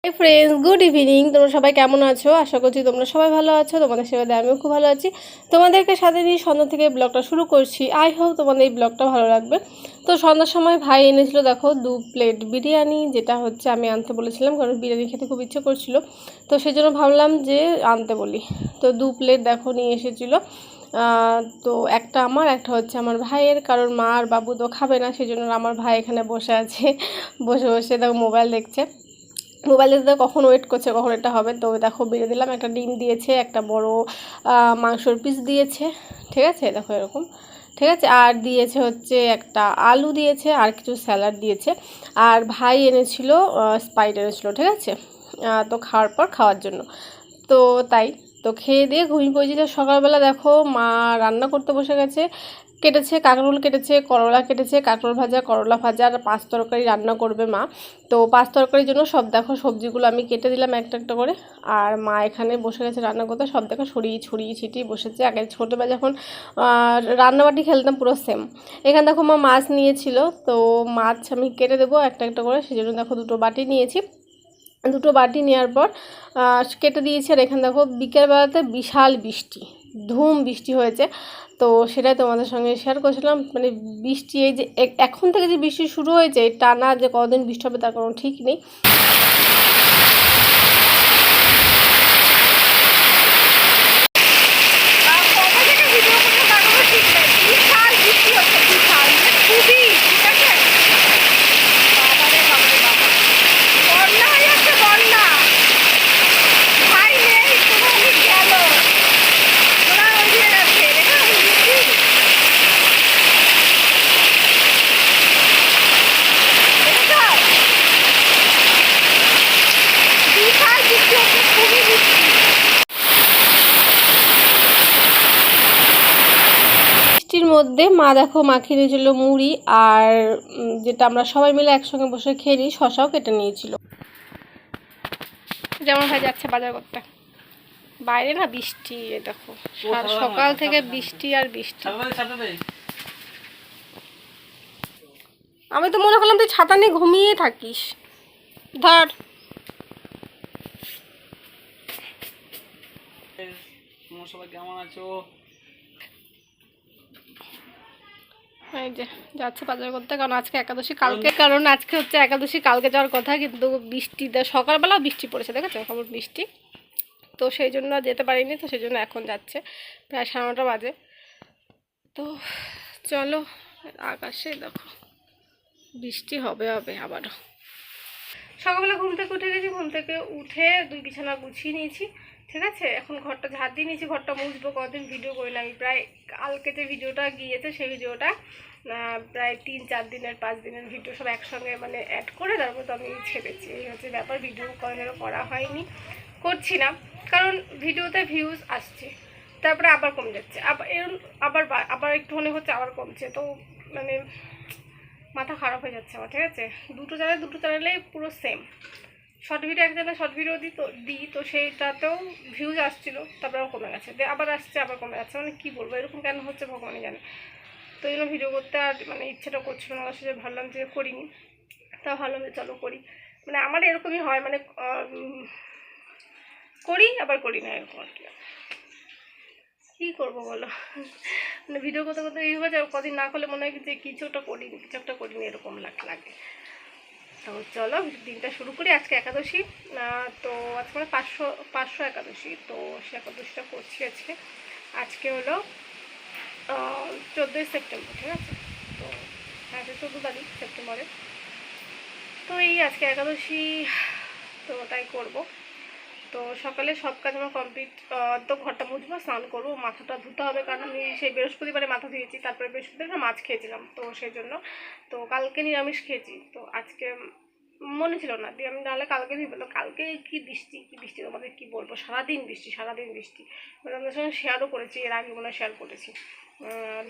Hi friends, good evening. তোমরা সবাই কেমন আছো? আশা করছি তোমরা সবাই ভালো আছো। তোমাদের সেবাতে আমিও খুব ভালো আছি। তোমাদেরকে সাথে নিয়ে সন্ধ্যা থেকে ব্লগটা শুরু করছি। আই হোপ তোমাদের এই ব্লগটা ভালো লাগবে। তো সন্ধ্যার সময় ভাই এনেছিল দেখো 2 প্লেট বিরিয়ানি, যেটা হচ্ছে আমি আনতে বলেছিলাম কারণ বিরিয়ানি খেতে খুব ইচ্ছে করছিল। তো সেই জন্য ভাবলাম যে আনতে বলি। তো 2 প্লেট দেখো নিয়ে এসেছিলো। তো একটা আমার, একটা হচ্ছে আমার ভাইয়ের, কারণ মা আর বাবু তো খাবে না, সেই জন্য আমার ভাই এখানে বসে আছে। বসে বসে দেখো মোবাইল দেখছে। মোবাইলে তো কখন ওয়েট করছে কখন এটা হবে। তো দেখো বেড়ে দিলাম, একটা ডিম দিয়েছে, একটা বড় মাংসর পিস দিয়েছে। ঠিক আছে, দেখো এরকম। ঠিক আছে, আর দিয়েছে হচ্ছে একটা আলু দিয়েছে, আর কিছু স্যালাড দিয়েছে। আর ভাই এনেছিল স্পাইড এনেছিল। ঠিক আছে, তো খাওয়ার পর খাওয়ার জন্য। তো তাই তো খেয়ে দিয়ে ঘুমিয়ে পড়েছি। তো সকালবেলা দেখো মা রান্না করতে বসে গেছে। কেটেছে কাঁকরোল, কেটেছে করলা, কেটেছে কাঁকরোল ভাজা, করলা ভাজা, আর 5 তরকারি রান্না করবে মা। তো 5 তরকারির জন্য সব দেখো সবজিগুলো আমি কেটে দিলাম একটা একটা করে। আর মা এখানে বসে গেছে রান্না করতে। সব দেখো ছড়িয়ে ছড়িয়ে ছিটিয়ে বসেছে। আগে ছোটোবেলা যখন রান্নাবাটি খেলতাম পুরো সেম। এখানে দেখো মা মাছ নিয়েছিল। তো মাছ আমি কেটে দেবো একটা একটা করে, সেই জন্য দেখো 2টো বাটি নিয়েছি। 2টো বাটি নেওয়ার পর কেটে দিয়েছি। আর এখানে দেখো বিকেলবেলাতে বিশাল বৃষ্টি, ধুম বৃষ্টি হয়েছে। তো সেটাই তোমাদের সঙ্গে শেয়ার করছিলাম। মানে বৃষ্টি এই যে এখন থেকে যে বৃষ্টি শুরু হয়েছে, টানা যে কতদিন বৃষ্টি হবে তার কোনো ঠিক নেই। বৃষ্টির মধ্যে মা দেখো মাখিয়ে নিয়েছিল মুড়ি, আর যেটা আমরা সবাই মিলে একসঙ্গে বসে খেয়ে নিই, শশাও কেটে নিয়েছিল। যেমন ভাই যাচ্ছে বাজার করতে। বাইরে না বৃষ্টি, দেখো সকাল থেকে বৃষ্টি আর বৃষ্টি। আমি তো মনে করলাম তুই ছাতা নিয়ে ঘুমিয়ে থাকিস। ধর, সবাই কেমন আছো? এই যে যাচ্ছে বাজার করতে, কারণ আজকে একাদশী, কারণ আজকে হচ্ছে একাদশী, কালকে যাওয়ার কথা, কিন্তু বৃষ্টিতে সকালবেলাও বৃষ্টি পড়েছে, দেখেছো খবর বৃষ্টি। তো সেই জন্য যেতে পারিনি। তো সেই জন্য এখন যাচ্ছে, প্রায় 9:30 বাজে। তো চলো, আকাশে দেখো বৃষ্টি হবে হবে আবারও। সকালবেলা ঘুম থেকে উঠে গেছি, ঘুম থেকে উঠে 2 বিছানা গুছিয়ে নিয়েছি। ঠিক আছে, এখন ঘরটা ঝাড় দিয়ে নিয়েছি, ঘরটা মুছবো। কতদিন ভিডিও করি না আমি, প্রায় কালকে যে ভিডিওটা গিয়েছে সেই ভিডিওটা প্রায় 3-4 দিনের 5 দিনের ভিডিও সব একসঙ্গে মানে অ্যাড করে তারপর তো আমি ছেড়েছি। এই হচ্ছে ব্যাপার, ভিডিও কখনো করা হয়নি, করছি না, কারণ ভিডিওতে ভিউজ আসছে, তারপরে আবার কমে যাচ্ছে, আবার এরকম আবার আবার একটুখানি হচ্ছে আবার কমছে। তো মানে মাথা খারাপ হয়ে যাচ্ছে আমার। ঠিক আছে, দুটো চ্যানেলেই পুরো সেম। শর্ট ভিডিও এক জায়গায় শর্ট ভিডিও দিই তো সেইটাতেও ভিউজ আসছিলো, তারপরে কমে গেছে, আবার আসছে আবার কমে যাচ্ছে। মানে কী বলবো, এরকম কেন হচ্ছে ভগবানই জানে। তো এই জন্য ভিডিও করতে আর মানে ইচ্ছেটা করছিল না, সে ভাবলাম যে করিনি। তা ভাবলাম যে চলো করি। মানে আমার এরকমই হয়, মানে করি আবার করি না, এরকম আর কি। কী করবো বলো, মানে ভিডিও করতে করতে এই হয়ে যায়, কদিন না করলে মনে হয় যে কিছু একটা করিনি এরকম লাগে। তো চলো দিনটা শুরু করি। আজকে একাদশী, তো আজকে মানে পাঁচশো একাদশী। তো সে একাদশীটা করছি আজকে। আজকে হলো 14ই সেপ্টেম্বর। ঠিক আছে, তো হ্যাঁ 14 তারিখ সেপ্টেম্বরে। তো এই আজকে একাদশী, তো তাই করবো। তো সকালে সব কাজ আমার কমপ্লিট। তো ঘরটা মুছবো, স্নান করবো, মাথাটা ধুতে হবে, কারণ আমি সেই বৃহস্পতিবারে মাথা ধুয়েছি, তারপরে বৃহস্পতিবার মাছ খেয়েছিলাম, তো সেই জন্য। তো কালকে নিরামিষ খেয়েছি, তো আজকে মনে ছিল না দিয়ে আমি, নাহলে কালকে বললো কালকে কি বৃষ্টি তোমাদের কি বলবো, সারাদিন বৃষ্টি মানে আমাদের সঙ্গে শেয়ারও করেছি, এর আগে মনে হয় শেয়ার করেছি,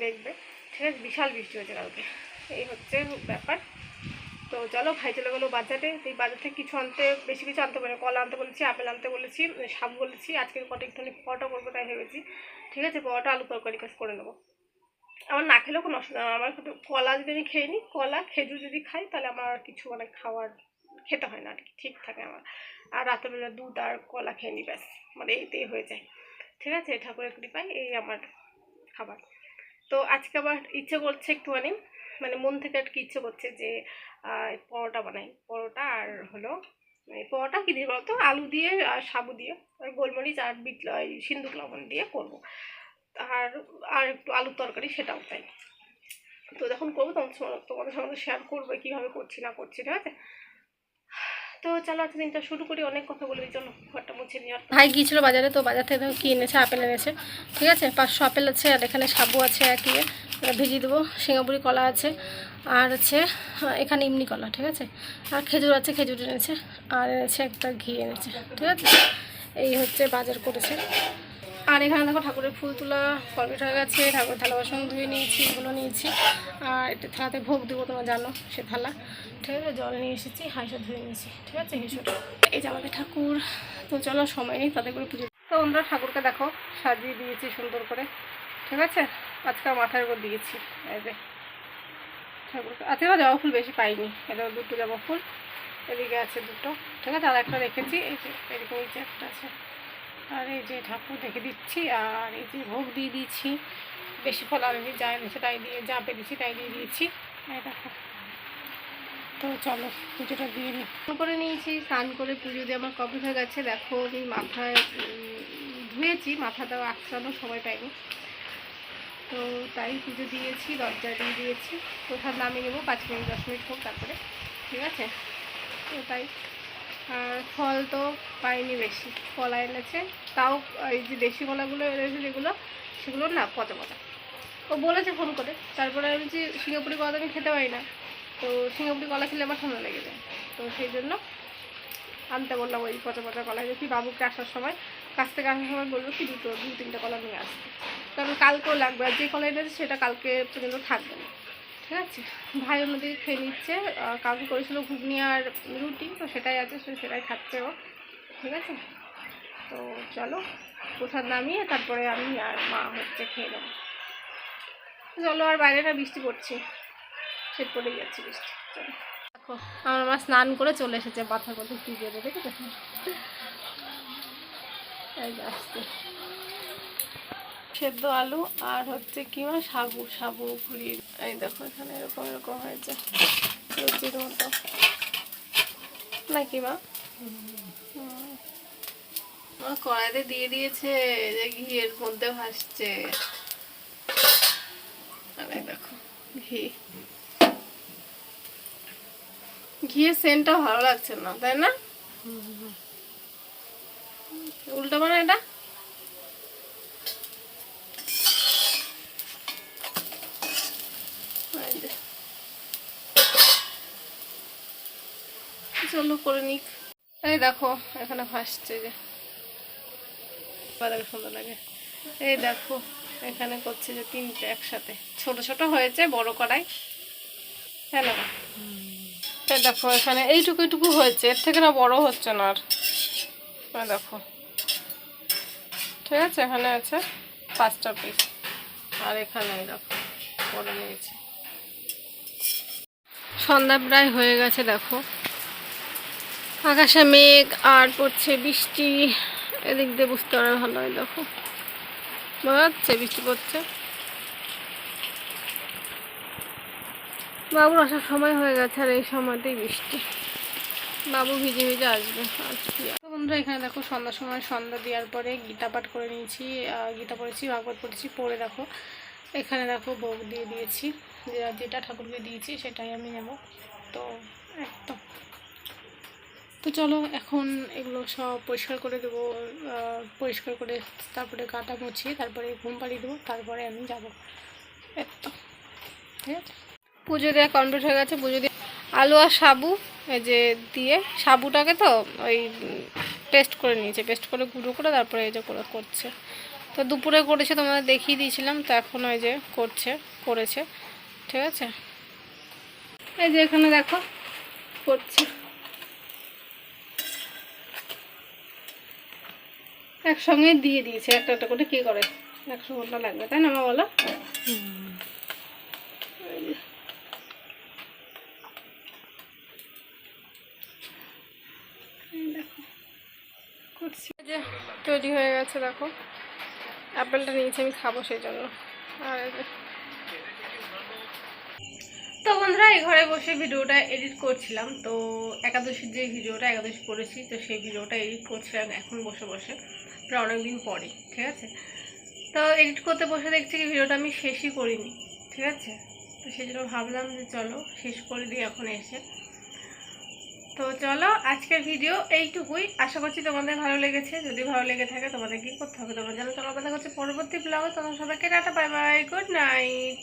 দেখবে। ঠিক আছে, বিশাল বৃষ্টি হয়েছে কালকে, এই হচ্ছে ব্যাপার। তো চলো, ভাই চলে গেলো বাজারে। এই বাজার থেকে কিছু আনতে, বেশি কিছু আনতে পারে, কলা আনতে বলেছি, আপেল আনতে বলেছি, সাপ বলেছি। আজকে একটুখানি পরোটা করবো তাই ভেবেছি। ঠিক আছে, পরোটা আলু তরকারি কাজ করে নেবো। আমার না খেলেও কোনো অসুবিধা নেই, আমার কিন্তু কলা যদি আমি খেয়ে নিই, কলা খেজুর যদি খাই তাহলে আমার কিছু মানে খাওয়ার খেতে হয় না আর কি, ঠিক থাকে আমার। আর রাতেরবেলা দুধ আর কলা খেয়ে নিই, ব্যাস মানে এইতেই হয়ে যায়। ঠিক আছে, ঠাকুরের কৃপায় এই আমার খাবার। তো আজকে আবার ইচ্ছে করছে একটুখানি, মানে মন থেকে আর কি ইচ্ছে করছে যে পরোটা বানাই। পরোটা আর হলো পরোটা কী দিয়ে বলতো, আলু দিয়ে আর সাবু দিয়ে আর গোলমরিচ আর বিট সিন্দুক লবণ দিয়ে করবো। আর আর একটু আলুর তরকারি, সেটাও তাই। তো যখন করবো তোমাদের সঙ্গে শেয়ার করবো কীভাবে করছি না করছি। ঠিক আছে, তো চলো আজকে দিনটা শুরু করি। অনেক কথা বলবি, চলো ঘরটা মুছে নিয়ে। ভাই গিয়েছিল বাজারে, তো বাজার থেকে কি এনেছে, আপেল এনেছে। ঠিক আছে, 500 আপেল আছে, আর এখানে সাবু আছে একই ভেজিয়ে দেবো। সিঙ্গাপুরি কলা আছে, আর আছে এখানে ইমনি কলা। ঠিক আছে, আর খেজুর আছে, খেজুর এনেছে, আর এনেছে একটা ঘি এনেছে। ঠিক আছে, এই হচ্ছে বাজার করেছে। আর এখানে দেখো ঠাকুরের ফুল তোলা কমপ্লিট হয়ে গেছে। ঠাকুরের থালা বাসন ধুয়ে নিয়েছি, এগুলো নিয়েছি। আর একটা থালাতে ভোগ দেবো, তোমরা জানো সে থালা। ঠিক আছে, জল নিয়ে এসেছি, হাঁসা ধুয়ে নিয়েছি। ঠিক আছে, হিসোটা এই যে আমাদের ঠাকুর। তো চলো, সময় নেই তাদের করে পুজো। তো আমরা ঠাকুরকে দেখো সাজিয়ে দিয়েছি সুন্দর করে। ঠিক আছে, আজকে মাথার উপর দিয়েছি। এই যে ঠাকুরকে আজকে জবা ফুল বেশি পাইনি, এটা 2টো জবা ফুল, এদিকে আছে 2টো। ঠিক আছে, আর একটা রেখেছি, এই যে এদিকে নিচে একটা আছে। আর এই যে ঠাকুর দেখে দিচ্ছি, আর এই যে ভোগ দিয়ে দিয়েছি। বেশি ফল আনেনি, যা এনেছে তাই দিয়ে, যা পেরেছি তাই দিয়ে দিয়েছি। এই দেখো, তো চলো পুজোটা দিয়ে নিই। স্নান করে নিয়েছি, স্নান করে পুজো দিয়ে আমার কমপ্লিট হয়ে গেছে। দেখো আমি মাথায় ধুয়েছি, মাথাটাও আঁচড়ানোর সময় পাইনি, তো তাই পুজো দিয়েছি, দরজা দিয়ে দিয়েছি। প্রসাদ নামিয়ে নেবো 5 মিনিট 10 মিনিট হোক তারপরে। ঠিক আছে, তো তাই। আর ফল তো পাইনি বেশি, কলা এনেছে, তাও এই যে দেশি কলাগুলো এনেছে যেগুলো, সেগুলো না পচা পচা। ও বলেছে ফোন করে, তারপরে আমি যে সিঙ্গাপুরি কলা আমি খেতে পারি না, তো সিঙ্গাপুরি কলা খেলে আমার ঠান্ডা লেগে যায়, তো সেই জন্য আনতে বললাম ওই পচা পচা কলা। দেখি বাবুকে আসার সময়, কাছ থেকে আসার সময় বলবো কি 2-3টে কলা নিয়ে আসতে, কারণ কালকেও লাগবে। আর যে কলা এনেছে সেটা কালকে পর্যন্ত থাকবে না। ঠিক আছে, ভাই অন্যদিকে খেয়ে নিচ্ছে, কালকে করেছিল ঘুগনি আর রুটি, তো সেটাই আছে, সেটাই খাচ্ছে ও। ঠিক আছে, তো চলো প্রসাদ নামিয়ে তারপরে আমি আর মা হচ্ছে খেয়ে নেবো। চলো, আর বাইরেটা বৃষ্টি পড়ছে, শীত পড়ে যাচ্ছে বৃষ্টি। চলো দেখো, আমার মা স্নান করে চলে এসেছে, মাথার মধ্যে ভিজিয়ে দেবে। ঠিক আছে, এই যে আসছে সেদ্ধ আলু আর হচ্ছে কি মা, সাবু সাবু ঘুরিয়ে। এই দেখো এখানে এরকম এরকম হয়েছে লুচির মতো নাকি মা? মা কড়াইতে দিয়ে দিয়েছে, যে ঘিয়ের মধ্যে ভাসছে। দেখো ঘি, ঘিয়ের সেন্টটা ভালো লাগছে না, তাই না? উল্টো বানা এটা। চলো করে নিক। এই দেখো এখানে ভাসছে, যে দেখো সুন্দর লাগে। এই দেখো এখানে করছে যে 3টে একসাথে, ছোট ছোট হয়েছে, বড় কড়াই। হ্যাঁ না, এই দেখো এখানে এইটুকু এইটুকু হয়েছে, এর থেকে না বড় হচ্ছে না আর। দেখো, ঠিক আছে, এখানে আছে 5টা পিস, আর এখানে দেখো করে নিয়েছি। সন্ধ্যা প্রায় হয়ে গেছে, দেখো আকাশে মেঘ আর পড়ছে বৃষ্টি। এদিক দিয়ে বুঝতে পারে ভালো হয়, দেখো বোঝা যাচ্ছে বৃষ্টি পড়ছে। বাবুর আসার সময় হয়ে গেছে, আর এই সময়তেই বৃষ্টি। বাবু ভিজে ভিজে আসবে। আর কি বন্ধুরা, এখানে দেখো সন্ধ্যার সময় সন্ধ্যা দেওয়ার পরে গীতা পাঠ করে নিয়েছি, গীতা পড়েছি, ভাগবত পড়েছি, পড়ে দেখো এখানে দেখো ভোগ দিয়ে দিয়েছি। যেটা ঠাকুরকে দিয়েছি সেটাই আমি নেব। তো একদম, তো চলো এখন এগুলো সব পরিষ্কার করে দেবো, পরিষ্কার করে তারপরে গাটা মুছিয়ে তারপরে ঘুম পাড়িয়ে দেবো, তারপরে আমি যাবো একদম। ঠিক আছে, পুজো দেওয়া কমপ্লিট হয়ে গেছে। পুজো দিয়ে আলু আর সাবু এই যে দিয়ে, সাবুটাকে তো ওই পেস্ট করে নিয়েছে, পেস্ট করে গুঁড়ো করে তারপরে এই যে করে করছে। তো দুপুরে করেছে, তোমাদের দেখিয়ে দিয়েছিলাম, তো এখন ওই যে করেছে। ঠিক আছে, এই যে এখানে দেখো করছে, একসঙ্গে দিয়ে দিয়েছে, একটা একটা করে কি করে 100 ঘন্টা লাগবে, তাই না মা বলো? উঠছি যে তৈরি হয়ে গেছে, দেখো অ্যাপেলটা নিয়েছি আমি খাবো সেই জন্য। আর এই যে তো বন্ধুরা, এই ঘরে বসে ভিডিওটা এডিট করছিলাম। তো একাদশীর যে ভিডিওটা একাদশী করেছি, তো সেই ভিডিওটা এডিট করছিলাম এখন বসে বসে, প্রায় অনেকদিন পরে। ঠিক আছে, তো এডিট করতে বসে দেখছি কি ভিডিওটা আমি শেষই করিনি। ঠিক আছে, তো সেই জন্য ভাবলাম যে চলো শেষ করে দিই এখন এসে। তো চলো, আজকের ভিডিও এইটুকুই। আশা করছি তোমাদের ভালো লেগেছে। যদি ভালো লেগে থাকে তোমাদের কি করতে হবে তোমরা জানো। চলো, কথা হচ্ছে পরবর্তী ব্লগে। তোমার সবাইকে tata, bye bye, good night.